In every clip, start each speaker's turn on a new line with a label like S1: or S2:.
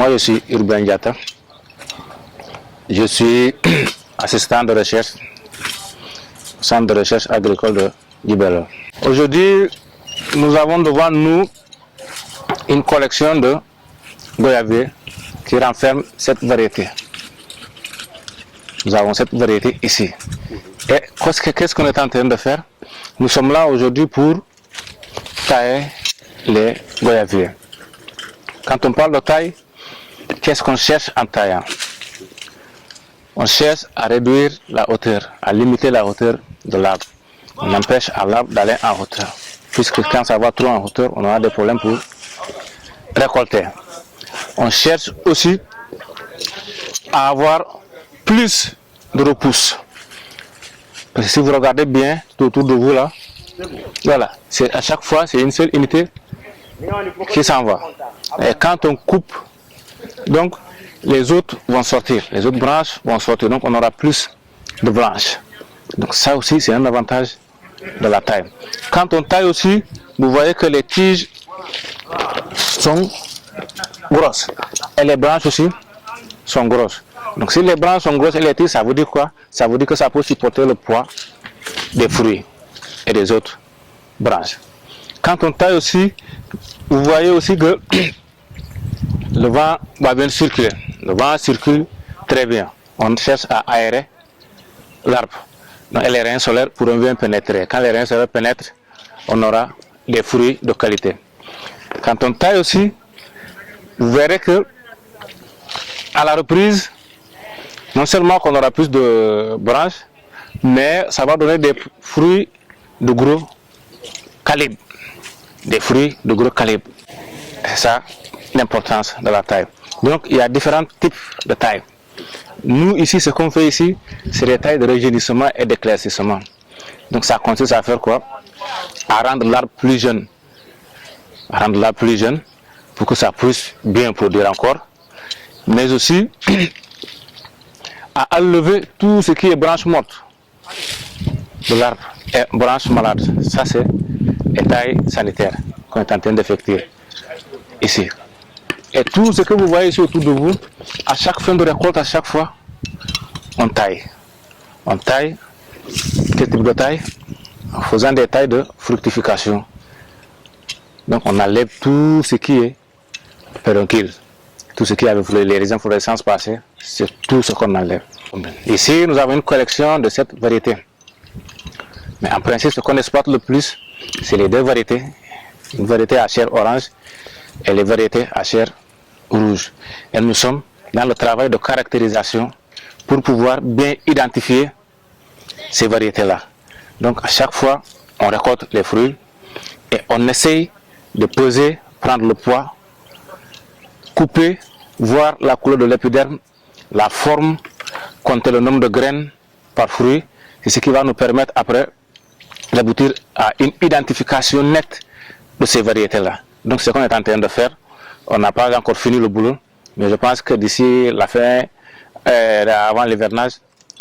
S1: Moi, je suis Urbain Diatta. Je suis assistant de recherche au centre de recherche agricole de Djibélor. Aujourd'hui, nous avons devant nous une collection de goyaviers qui renferme cette variété. Nous avons cette variété ici. Et qu'est-ce qu'on est en train de faire? Nous sommes là aujourd'hui pour tailler les goyaviers. Quand on parle de taille, qu'est-ce qu'on cherche en taillant? On cherche à réduire la hauteur, à limiter la hauteur de l'arbre. On empêche à l'arbre d'aller en hauteur. Puisque quand ça va trop en hauteur, on aura des problèmes pour récolter. On cherche aussi à avoir plus de repousse. Parce que si vous regardez bien tout autour de vous là, voilà, à chaque fois c'est une seule unité qui s'en va. Et quand on coupe, donc les autres vont sortir, les autres branches vont sortir, donc on aura plus de branches. Donc ça aussi c'est un avantage de la taille. Quand on taille aussi, vous voyez que les tiges sont grosses et les branches aussi sont grosses. Donc si les branches sont grosses et les tiges, ça veut dire quoi? Ça veut dire que ça peut supporter le poids des fruits et des autres branches. Quand on taille aussi, vous voyez aussi que le vent va bien circuler. Le vent circule très bien. On cherche à aérer l'arbre. Et les rayons solaires pourront bien pénétrer. Quand les rayons solaires pénètrent, on aura des fruits de qualité. Quand on taille aussi, vous verrez que à la reprise, non seulement qu'on aura plus de branches, mais ça va donner des fruits de gros calibre. Des fruits de gros calibre. C'est ça l'importance de la taille. Donc il y a différents types de taille. Nous ici, ce qu'on fait ici, c'est des tailles de rajeunissement et d'éclaircissement. Donc ça consiste à faire quoi? À rendre l'arbre plus jeune. À rendre l'arbre plus jeune pour que ça puisse bien produire encore. Mais aussi à enlever tout ce qui est branche morte de l'arbre et branche malade. Ça c'est les tailles sanitaires qu'on est en train d'effectuer ici. Et tout ce que vous voyez ici autour de vous, à chaque fin de récolte, à chaque fois, on taille. On taille, quel type de taille? En faisant des tailles de fructification. Donc on enlève tout ce qui est pédoncule. Tout ce qui avait les inflorescences passées, c'est tout ce qu'on enlève. Ici, nous avons une collection de cette variété. Mais en principe, ce qu'on exploite le plus, c'est les deux variétés. Une variété à chair orange et les variétés à chair rouge. Et nous sommes dans le travail de caractérisation pour pouvoir bien identifier ces variétés-là. Donc à chaque fois, on récolte les fruits et on essaye de peser, prendre le poids, couper, voir la couleur de l'épiderme, la forme, compter le nombre de graines par fruit. C'est ce qui va nous permettre après d'aboutir à une identification nette de ces variétés-là. Donc ce qu'on est en train de faire, on n'a pas encore fini le boulot, mais je pense que d'ici la fin, avant l'hivernage,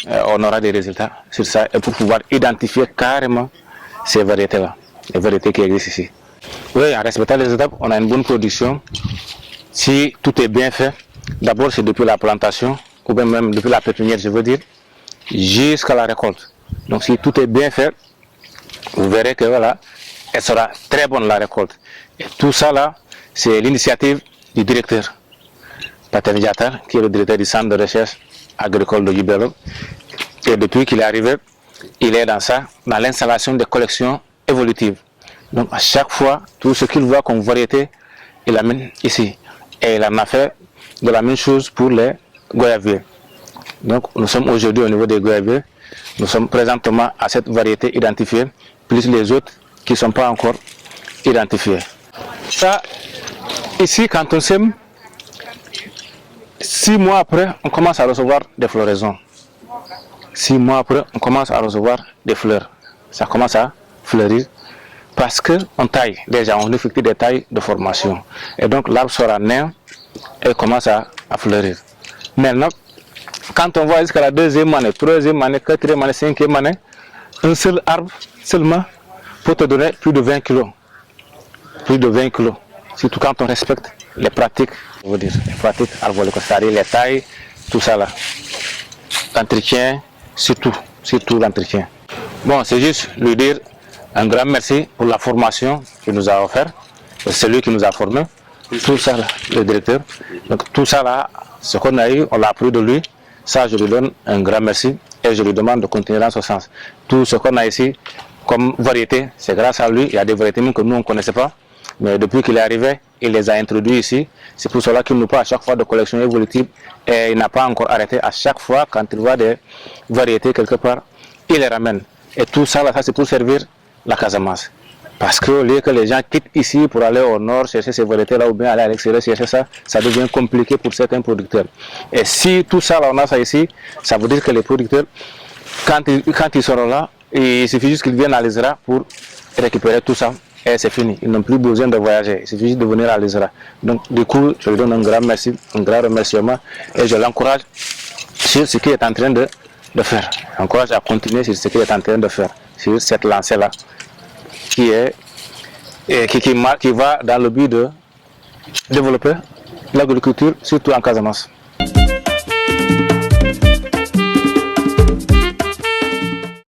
S1: on aura des résultats sur ça et pour pouvoir identifier carrément ces variétés-là, les variétés qui existent ici. Oui, en respectant les étapes, on a une bonne production. Si tout est bien fait, d'abord c'est depuis la plantation, ou bien même depuis la pépinière, je veux dire, jusqu'à la récolte. Donc si tout est bien fait, vous verrez que voilà, elle sera très bonne la récolte. Et tout ça là, c'est l'initiative du directeur, Patel Diatta, qui est le directeur du centre de recherche agricole de Djibélor. Et depuis qu'il est arrivé, il est dans ça, dans l'installation des collections évolutives. Donc à chaque fois, tout ce qu'il voit comme variété, il l'amène ici. Et il en a fait de la même chose pour les goyaviers. Donc nous sommes aujourd'hui au niveau des goyaviers, nous sommes présentement à cette variété identifiée, plus les autres qui ne sont pas encore identifiés. Ça, ici, quand on sème, 6 mois après, on commence à recevoir des floraisons. 6 mois après, on commence à recevoir des fleurs. Ça commence à fleurir parce qu'on taille. Déjà, on effectue des tailles de formation. Et donc, l'arbre sera né et commence à fleurir. Maintenant, quand on voit jusqu'à la 2e année, 3e année, 4e année, 5e année, un seul arbre seulement peut te donner plus de 20 kg. Plus de 20 kg. Surtout quand on respecte les pratiques, les pratiques arboricoles, c'est-à-dire les tailles, tout ça là. L'entretien, surtout l'entretien. Bon, c'est juste lui dire un grand merci pour la formation qu'il nous a offert. C'est lui qui nous a formés. Tout ça, là, le directeur. Donc tout ça là, ce qu'on a eu, on l'a appris de lui. Ça, je lui donne un grand merci et je lui demande de continuer dans ce sens. Tout ce qu'on a ici comme variété, c'est grâce à lui. Il y a des variétés même que nous on ne connaissait pas. Mais depuis qu'il est arrivé, il les a introduits ici. C'est pour cela qu'il nous parle à chaque fois de collection évolutive. Et il n'a pas encore arrêté. À chaque fois, quand il voit des variétés quelque part, il les ramène. Et tout ça, là, ça c'est pour servir la Casamance. Parce que au lieu que les gens quittent ici pour aller au nord chercher ces variétés-là ou bien aller à l'extérieur chercher ça, ça devient compliqué pour certains producteurs. Et si tout ça, là, on a ça ici, ça veut dire que les producteurs, quand ils seront là, il suffit juste qu'ils viennent à l'ISRA pour récupérer tout ça. Et c'est fini. Ils n'ont plus besoin de voyager. Il suffit juste de venir à l'ISRA. Donc, du coup, je lui donne un grand merci, un grand remerciement et je l'encourage sur ce qu'il est en train de faire. Je l'encourage à continuer sur ce qu'il est en train de faire, sur cette lancée-là qui va dans le but de développer l'agriculture, surtout en Casamance.